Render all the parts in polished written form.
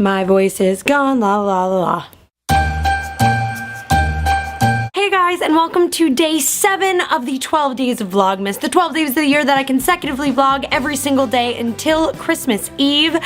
My voice is gone, la la la la. Hey guys, and welcome to day 7 of the 12 days of Vlogmas, the 12 days of the year that I consecutively vlog every single day until Christmas Eve.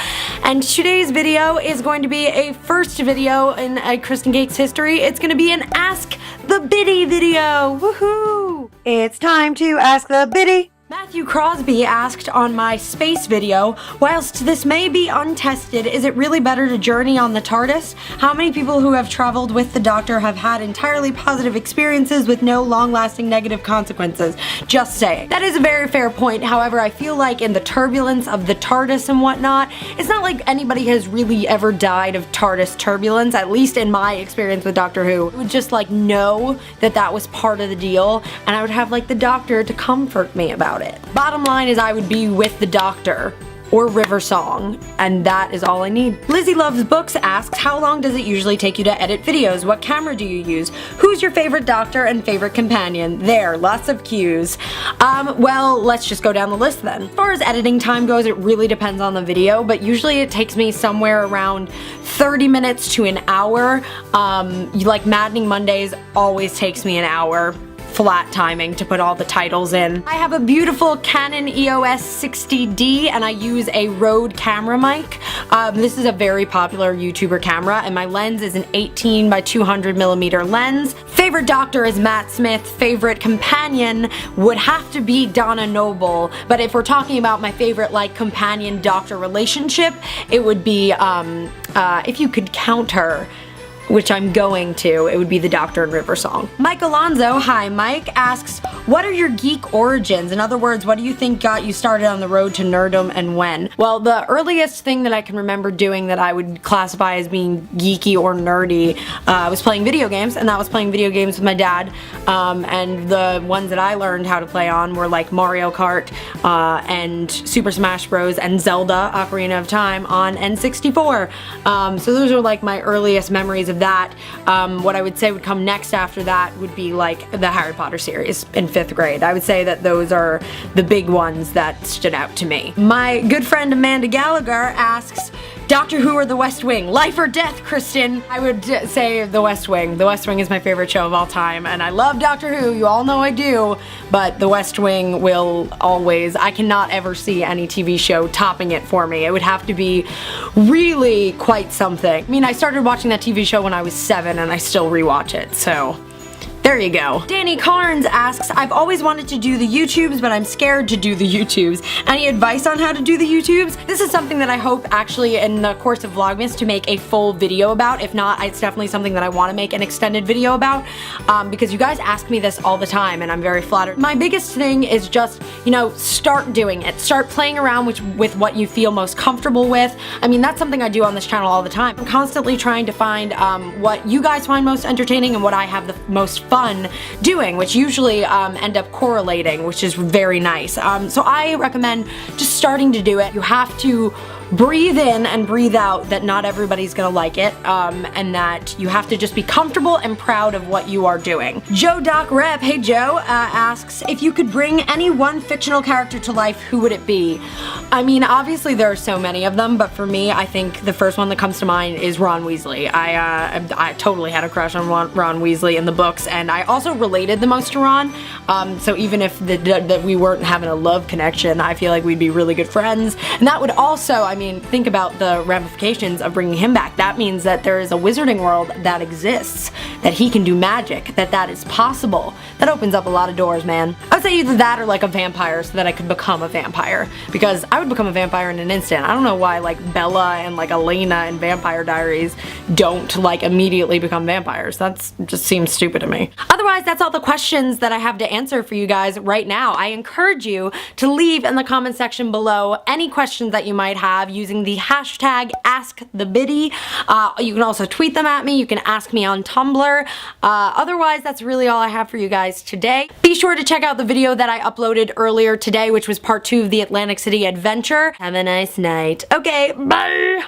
And today's video is going to be a first video in Kristen Geek's history. It's going to be an Ask the Biddy video. Woohoo! It's time to ask the Biddy. Matthew Crosby asked on my space video, whilst this may be untested, is it really better to journey on the Tardis? How many people who have traveled with the Doctor have had entirely positive experiences with no long-lasting negative consequences? Just saying. That is a very fair point. However, I feel like in the turbulence of the Tardis and whatnot, it's not like anybody has really ever died of Tardis turbulence, at least in my experience with Doctor Who. I would just like know that that was part of the deal, and I would have like the Doctor to comfort me about it. Bottom line is I would be with the Doctor or River Song, and that is all I need. Lizzie Loves Books asks, how long does it usually take you to edit videos? What camera do you use? Who's your favorite Doctor and favorite companion? There, lots of cues. Well, let's just go down the list then. As far as editing time goes, it really depends on the video, but usually it takes me somewhere around 30 minutes to an hour. Like Maddening Mondays always takes me an hour. Flat timing to put all the titles in. I have a beautiful Canon EOS 60D and I use a Rode camera mic. This is a very popular YouTuber camera and my lens is an 18 by 200 millimeter lens. Favorite Doctor is Matt Smith. Favorite companion would have to be Donna Noble, but if we're talking about my favorite like companion Doctor relationship, it would be if you could count her, which I'm going to, it would be the Doctor and River Song. Mike Alonzo, hi Mike, asks, what are your geek origins? In other words, what do you think got you started on the road to nerddom and when? Well, the earliest thing that I can remember doing that I would classify as being geeky or nerdy was playing video games, and that was playing video games with my dad. And the ones that I learned how to play on were like Mario Kart and Super Smash Bros. And Zelda Ocarina of Time on N64. So those are like my earliest memories of that. What I would say would come next after that would be like the Harry Potter series in 5th grade. I would say that those are the big ones that stood out to me. My good friend Amanda Gallagher asks, Doctor Who or The West Wing? Life or death, Kristen? I would say The West Wing. The West Wing is my favorite show of all time, and I love Doctor Who, you all know I do, but The West Wing will always, I cannot ever see any TV show topping it for me. It would have to be really quite something. I mean, I started watching that TV show when I was 7 and I still rewatch it, so there you go. Danny Carnes asks, I've always wanted to do the YouTubes, but I'm scared to do the YouTubes. Any advice on how to do the YouTubes? This is something that I hope actually in the course of Vlogmas to make a full video about. If not, it's definitely something that I want to make an extended video about because you guys ask me this all the time and I'm very flattered. My biggest thing is just, you know, start doing it. Start playing around with what you feel most comfortable with. I mean, that's something I do on this channel all the time. I'm constantly trying to find what you guys find most entertaining and what I have the most fun doing, which usually end up correlating, which is very nice. So I recommend just starting to do it. You have to breathe in and breathe out that not everybody's gonna like it, and that you have to just be comfortable and proud of what you are doing. Joe Doc Rep, hey Joe, asks, if you could bring any one fictional character to life, who would it be? I mean, obviously there are so many of them, but for me, I think the first one that comes to mind is Ron Weasley. I totally had a crush on Ron Weasley in the books, and I also related the most to Ron, so even if that we weren't having a love connection, I feel like we'd be really good friends, and that would also, I mean, think about the ramifications of bringing him back. That means that there is a wizarding world that exists, that he can do magic, that is possible. That opens up a lot of doors, man. I would say either that or like a vampire so that I could become a vampire, because I would become a vampire in an instant. I don't know why like Bella and like Elena in Vampire Diaries don't like immediately become vampires. That's just seems stupid to me. Otherwise, that's all the questions that I have to answer for you guys right now. I encourage you to leave in the comment section below any questions that you might have using the hashtag AskTheBiddy. You can also tweet them at me. You can ask me on Tumblr. Otherwise, that's really all I have for you guys today. Be sure to check out the video that I uploaded earlier today, which was part 2 of the Atlantic City adventure. Have a nice night. Okay, bye!